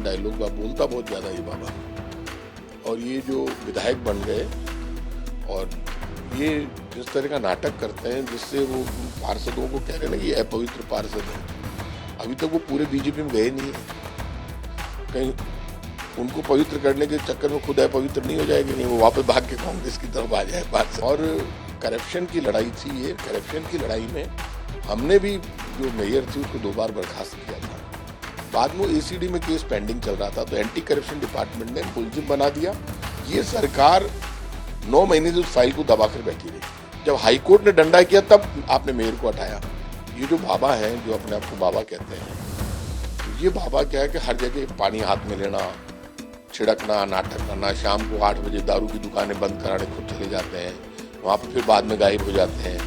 Dialogue बोलता बहुत ज्यादा ये बाबा। और ये जो विधायक बन गए और ये जिस तरह का नाटक करते हैं जिससे वो पार्षदों को कह रहे हैं ना कि अपवित्र पार्षद है, अभी तक वो पूरे बीजेपी में गए नहीं है। कहीं उनको पवित्र करने के चक्कर में खुद अपवित्र नहीं हो जाएगी, नहीं वो वापस भाग के कांग्रेस की तरफ आ जाए पार्षद। और करप्शन की लड़ाई थी ये, करप्शन की लड़ाई में हमने भी जो मेयर थी उसको 2 बार बर्खास्त किया था। बाद में एसीडी में केस पेंडिंग चल रहा था तो एंटी करप्शन डिपार्टमेंट ने मुलजिम बना दिया। ये सरकार 9 महीने से उस फाइल को दबाकर बैठी रही। जब हाईकोर्ट ने डंडा किया तब आपने मेयर को हटाया। ये जो बाबा हैं, जो अपने आप को बाबा कहते हैं, तो ये बाबा क्या है कि हर जगह पानी हाथ में लेना, छिड़कना, नाटक करना, शाम को 8 बजे दारू की दुकानें बंद कराने खुद चले जाते हैं, वहां पर फिर बाद में गायब हो जाते हैं।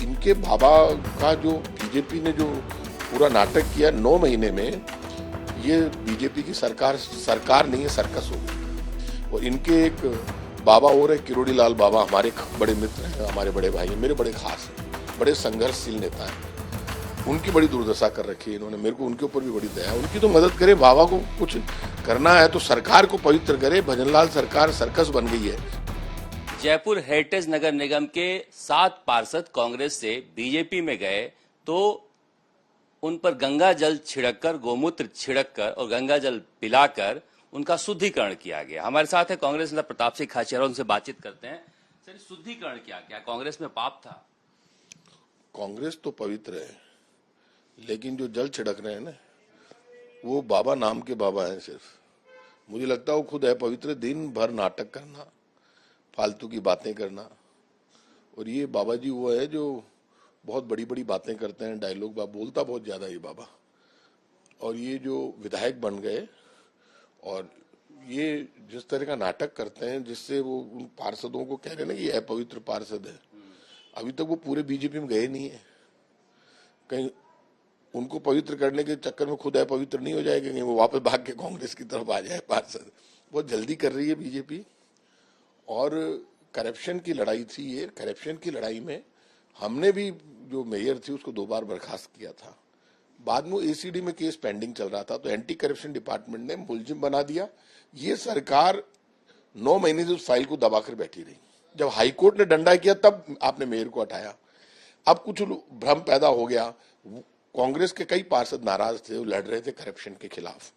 इनके बाबा का जो बीजेपी ने जो पूरा नाटक किया 9 महीने में, ये बीजेपी की सरकार नहीं है, सर्कस हो गई। और इनके एक बाबा और है किरोड़ी लाल बाबा, हमारे बड़े मित्र हैं, हमारे बड़े भाई हैं, मेरे बड़े खास हैं, बड़े संघर्षशील नेता हैं। उनकी बड़ी दुर्दशा कर रखी है इन्होंने, मेरे को उनके ऊपर भी बड़ी दया है। उनकी तो मदद करे, बाबा को कुछ करना है तो सरकार को पवित्र करे। भजनलाल सरकार सर्कस बन गई है। जयपुर हेरिटेज नगर निगम के 7 पार्षद कांग्रेस से बीजेपी में गए तो उन पर गंगा जल छिड़ककर, गोमूत्र छिड़ककर और गंगा जल पिलाकर उनका शुद्धिकरण किया गया। हमारे साथ है कांग्रेस नेता प्रताप सिंह खाचरियावास, उनसे बातचीत करते हैं। सर, शुद्धिकरण क्या कांग्रेस में पाप था? कांग्रेस तो पवित्र है, लेकिन जो जल छिड़क रहे हैं ना, वो बाबा नाम के बाबा हैं सिर्फ। मुझे लगता है वो खुद है पवित्र। दिन भर नाटक करना, फालतू की बातें करना। और ये बाबा जी वो है जो बहुत बड़ी बड़ी बातें करते हैं, डायलॉग बोलता बहुत ज्यादा ये बाबा। और ये जो विधायक बन गए और ये जिस तरह का नाटक करते हैं जिससे वो उन पार्षदों को कह रहे हैं ना कि अपवित्र पार्षद है, अभी तक वो पूरे बीजेपी में गए नहीं है। कहीं उनको पवित्र करने के चक्कर में खुद अपवित्र नहीं हो जाएगी, नहीं वो वापस भाग के कांग्रेस की तरफ आ जाए पार्षद। बहुत जल्दी कर रही है बीजेपी। और करप्शन की लड़ाई थी ये, करप्शन की लड़ाई में हमने भी जो मेयर थी उसको 2 बार बर्खास्त किया था। बाद में एसीडी में केस पेंडिंग चल रहा था तो एंटी करप्शन डिपार्टमेंट ने मुलजिम बना दिया। ये सरकार 9 महीने से उस फाइल को दबाकर बैठी रही। जब हाईकोर्ट ने डंडा किया तब आपने मेयर को हटाया। अब कुछ भ्रम पैदा हो गया। कांग्रेस के कई पार्षद नाराज थे, वो लड़ रहे थे करप्शन के खिलाफ।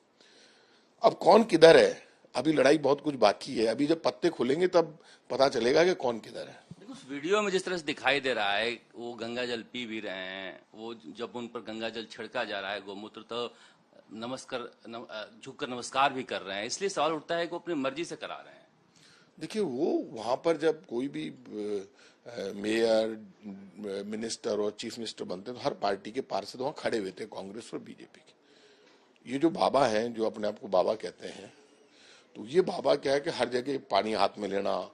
अब कौन किधर है, अभी लड़ाई बहुत कुछ बाकी है। अभी जब पत्ते खुलेंगे तब पता चलेगा कि कौन किधर है। उस वीडियो में जिस तरह से दिखाई दे रहा है, वो गंगा जल पी भी रहे हैं, वो जब उन पर गंगा जल छिड़का जा रहा है गोमूत्र, तो झुककर नमस्कार भी कर रहे हैं। इसलिए सवाल उठता है कि वो अपनी मर्जी से करा रहे हैं। देखिए, वो वहां पर जब कोई भी मेयर, मिनिस्टर और चीफ मिनिस्टर बनते हैं तो हर पार्टी के पार्षद वहां खड़े हुए थे, कांग्रेस और बीजेपी के। ये जो बाबा हैं, जो अपने आप को बाबा कहते हैं, तो ये बाबा क्या है कि हर जगह पानी हाथ में लेना,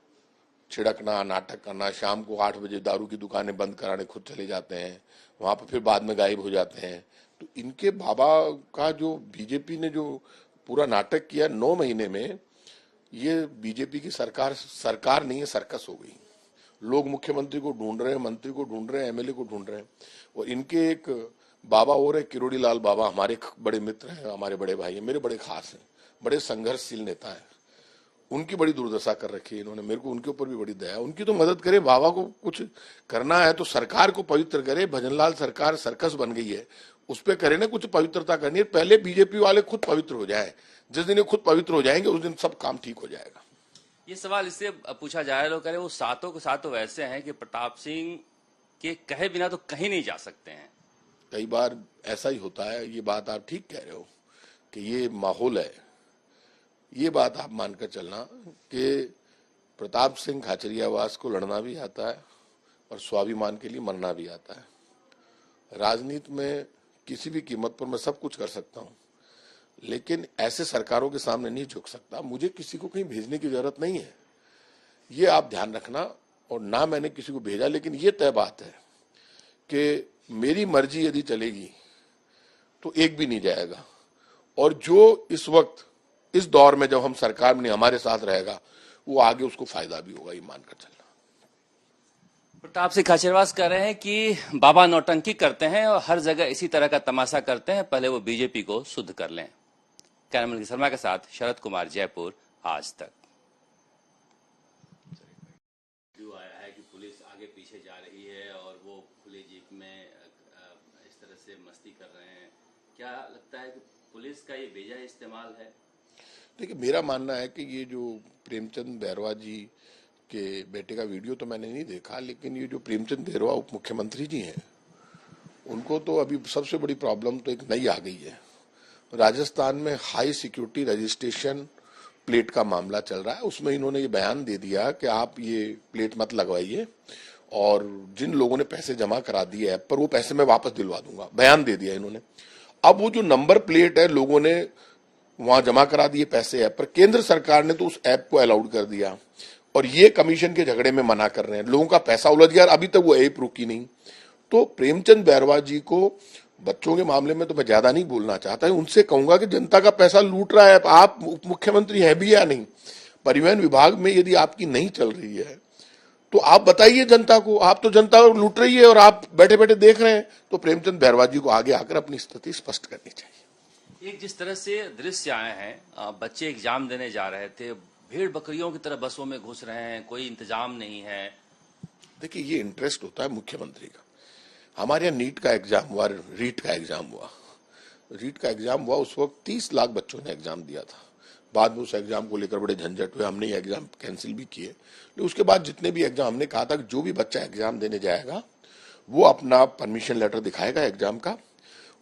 छिड़कना, नाटक करना, शाम को 8 बजे दारू की दुकानें बंद कराने खुद चले जाते हैं, वहां पर फिर बाद में गायब हो जाते हैं। तो इनके बाबा का जो बीजेपी ने जो पूरा नाटक किया 9 महीने में, ये बीजेपी की सरकार नहीं है, सर्कस हो गई। लोग मुख्यमंत्री को ढूंढ रहे हैं, मंत्री को ढूंढ रहे हैं, एमएलए को ढूंढ रहे हैं। और इनके एक बाबा और है किरोड़ी लाल बाबा, हमारे बड़े मित्र हैं, हमारे बड़े भाई हैं, मेरे बड़े खास हैं, बड़े संघर्षशील नेता हैं। उनकी बड़ी दुर्दशा कर रखी है इन्होंने, मेरे को उनके ऊपर भी बड़ी दया है। उनकी तो मदद करे, बाबा को कुछ करना है तो सरकार को पवित्र करे। भजनलाल सरकार सर्कस बन गई है, उस पर करे ना कुछ पवित्रता करनी है। पहले बीजेपी वाले खुद पवित्र हो जाए। जिस दिन ये खुद पवित्र हो जाएंगे उस दिन सब काम ठीक हो जाएगा। ये सवाल इससे पूछा जा रहा है, लोग कह रहे वो सातों के सातों वैसे हैं कि प्रताप सिंह के कहे बिना तो कहीं नहीं जा सकते हैं। कई बार ऐसा ही होता है। ये बात आप ठीक कह रहे हो कि ये माहौल है। ये बात आप मानकर चलना कि प्रताप सिंह खाचरियावास को लड़ना भी आता है और स्वाभिमान के लिए मरना भी आता है। राजनीति में किसी भी कीमत पर मैं सब कुछ कर सकता हूं, लेकिन ऐसे सरकारों के सामने नहीं झुक सकता। मुझे किसी को कहीं भेजने की जरूरत नहीं है, ये आप ध्यान रखना। और ना मैंने किसी को भेजा, लेकिन ये तय बात है कि मेरी मर्जी यदि चलेगी तो एक भी नहीं जाएगा। और जो इस वक्त इस दौर में जब हम सरकार में हमारे साथ रहेगा, वो आगे उसको फायदा भी होगा, ये मानकर चलना। प्रताप सिंह खाचरियावास कह रहे हैं कि बाबा नौटंकी करते हैं और हर जगह इसी तरह का तमाशा करते हैं, पहले वो बीजेपी को शुद्ध कर लें। कैमरामैन शर्मा के साथ शरद कुमार, जयपुर, आज तक। आया है कि पुलिस आगे पीछे जा रही है और वो खुली जीप में इस तरह से मस्ती कर रहे हैं, क्या लगता है कि पुलिस का ये बेजा इस्तेमाल है? देखिए, मेरा मानना है कि ये जो प्रेमचंद बैरवा जी के बेटे का वीडियो तो मैंने नहीं देखा, लेकिन ये जो प्रेमचंद बैरवा उप मुख्यमंत्री जी हैं, उनको तो अभी सबसे बड़ी प्रॉब्लम तो एक नई आ गई है। राजस्थान में हाई सिक्योरिटी रजिस्ट्रेशन प्लेट का मामला चल रहा है, उसमें इन्होंने ये बयान दे दिया कि आप ये प्लेट मत लगवाइए और जिन लोगों ने पैसे जमा करा दिए ऐप पर वो पैसे मैं वापस दिलवा दूंगा, बयान दे दिया इन्होंने। अब वो जो नंबर प्लेट है, लोगों ने वहां जमा करा दिए पैसे ऐप पर, केंद्र सरकार ने तो उस ऐप को अलाउड कर दिया और ये कमीशन के झगड़े में मना कर रहे हैं, लोगों का पैसा उलझ गया, अभी तक वो ऐप रुकी नहीं। तो प्रेमचंद बैरवा जी को बच्चों के मामले में तो मैं ज्यादा नहीं बोलना चाहता, उनसे कहूंगा कि जनता का पैसा लूट रहा है, आप उप मुख्यमंत्री हैं भी या नहीं, परिवहन विभाग में यदि आपकी नहीं चल रही है तो आप बताइए जनता को, आप तो जनता लूट रही है और आप बैठे बैठे देख रहे हैं। तो प्रेमचंद बैरवा जी को आगे आकर अपनी स्थिति स्पष्ट करनी चाहिए। एक जिस तरह से दृश्य आए हैं, बच्चे एग्जाम देने जा रहे थे, भेड़ बकरियों की तरह बसों में घुस रहे हैं, कोई इंतजाम नहीं है। देखिए, ये इंटरेस्ट होता है मुख्यमंत्री का। हमारे यहाँ नीट का एग्जाम हुआ, रीट का एग्जाम हुआ, रीट का एग्जाम हुआ, उस वक्त 30 लाख बच्चों ने एग्जाम दिया था। बाद में उस एग्जाम को लेकर बड़े झंझट हुए, हमने ये एग्जाम कैंसिल भी किए। लेकिन उसके बाद जितने भी एग्जाम, हमने कहा था कि जो भी बच्चा एग्जाम देने जाएगा वो अपना परमिशन लेटर दिखाएगा एग्जाम का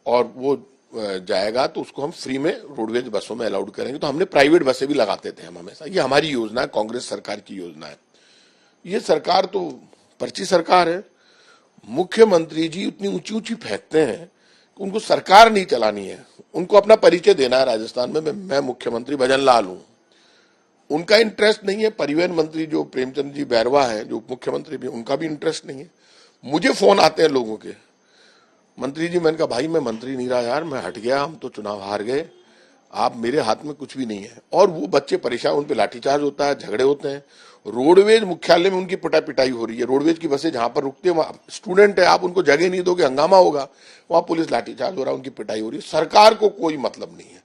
और वो जाएगा तो उसको हम फ्री में रोडवेज बसों में अलाउड करेंगे। तो हमने प्राइवेट बसें भी लगाते थे हम हमेशा, ये हमारी योजना है, कांग्रेस सरकार की योजना है। ये सरकार तो पर्ची सरकार है। मुख्यमंत्री जी उतनी ऊंची ऊंची फेंकते हैं, उनको सरकार नहीं चलानी है, उनको अपना परिचय देना है राजस्थान में, मैं मुख्यमंत्री भजन लाल हूं। उनका इंटरेस्ट नहीं है। परिवहन मंत्री जो प्रेमचंद जी बैरवा है, जो उप मुख्यमंत्री भी, उनका भी इंटरेस्ट नहीं है। मुझे फोन आते हैं लोगों के, मंत्री जी, मैंने कहा भाई मैं मंत्री नहीं रहा यार, मैं हट गया, हम तो चुनाव हार गए, आप मेरे हाथ में कुछ भी नहीं है। और वो बच्चे परेशान, उन पे लाठीचार्ज होता है, झगड़े होते हैं। रोडवेज मुख्यालय में उनकी पिटाई हो रही है। रोडवेज की बसें जहां पर रुकती है, वहां स्टूडेंट है, आप उनको जगह नहीं दोगे, हंगामा होगा, वहां पुलिस लाठीचार्ज हो रहा है, उनकी पिटाई हो रही है। सरकार को कोई मतलब नहीं है।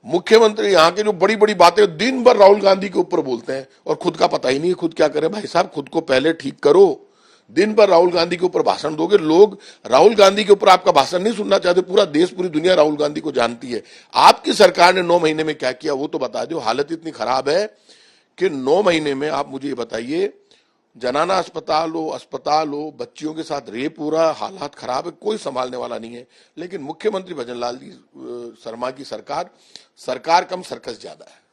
मुख्यमंत्री यहाँ के जो बड़ी बड़ी बातें दिन भर राहुल गांधी के ऊपर बोलते हैं और खुद का पता ही नहीं है खुद क्या करे। भाई साहब, खुद को पहले ठीक करो। दिन भर राहुल गांधी के ऊपर भाषण दोगे, लोग राहुल गांधी के ऊपर आपका भाषण नहीं सुनना चाहते। पूरा देश, पूरी दुनिया राहुल गांधी को जानती है। आपकी सरकार ने 9 महीने में क्या किया वो तो बता दो। हालत इतनी खराब है कि 9 महीने में आप मुझे ये बताइए, जनाना अस्पताल हो, बच्चियों के साथ रेप हो रहा, हालात खराब है, कोई संभालने वाला नहीं है। लेकिन मुख्यमंत्री भजन लाल जी शर्मा की सरकार कम, सर्कस ज्यादा है।